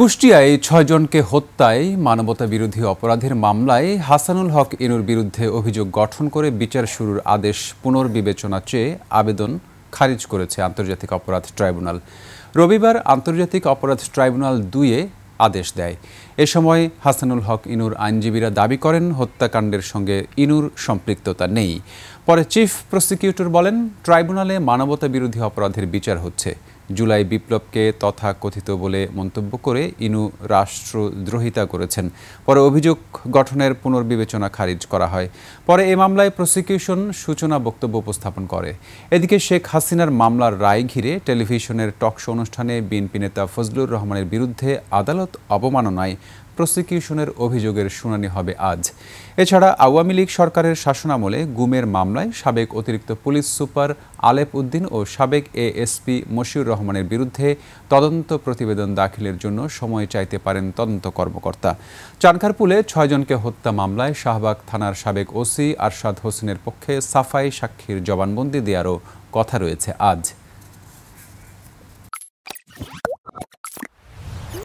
কুষ্টিয়ায় ৬ জনকে হত্যায় মানবতাবিরোধী অপরাধের মামলায় হাসানুল হক ইনুর বিরুদ্ধে অভিযোগ গঠন করে বিচার শুরুর আদেশ পুনর্বিবেচনা চেয়ে আবেদন খারিজ করেছে আন্তর্জাতিক অপরাধ ট্রাইব্যুনাল। রবিবার আন্তর্জাতিক অপরাধ ট্রাইব্যুনাল ২-এ আদেশ দেয়। এ সময় হাসানুল হক ইনুর আইনজীবীরা দাবি করেন হত্যাকাণ্ডের সঙ্গে ইনুর সম্পৃক্ততা নেই। পরে চিফ প্রসিকিউটর বলেন, ট্রাইব্যুনালে মানবতাবিরোধী অপরাধের বিচার হচ্ছে। জুলাই বিপ্লবকে তথাকথিত বলে মন্তব্য করে ইনু রাষ্ট্রদ্রোহিতা করেছেন। পরে অভিযোগ গঠনের পুনর্বিবেচনা খারিজ করা হয়। পরে এ মামলায় প্রসিকিউশন সূচনা বক্তব্য উপস্থাপন করে। এদিকে শেখ হাসিনার মামলার রায় ঘিরে টেলিভিশনের টকশো অনুষ্ঠানে বিএনপি নেতা ফজলুর রহমানের বিরুদ্ধে আদালত অবমাননায় প্রসিকিউশনের অভিযোগের শুনানি হবে আজ। এছাড়া আওয়ামী লীগ সরকারের শাসনামলে গুমের মামলায় সাবেক অতিরিক্ত পুলিশ সুপার আলেপ উদ্দিন ও সাবেক এএসপি মশিউর রহমানের বিরুদ্ধে তদন্ত প্রতিবেদন দাখিলের জন্য সময় চাইতে পারেন তদন্ত কর্মকর্তা। চানখারপুলে ৬ জনকে হত্যা মামলায় শাহবাগ থানার সাবেক ওসি আরশাদ হোসেনের পক্ষে সাফাই সাক্ষীর জবানবন্দি দেওয়ারও কথা রয়েছে আজ।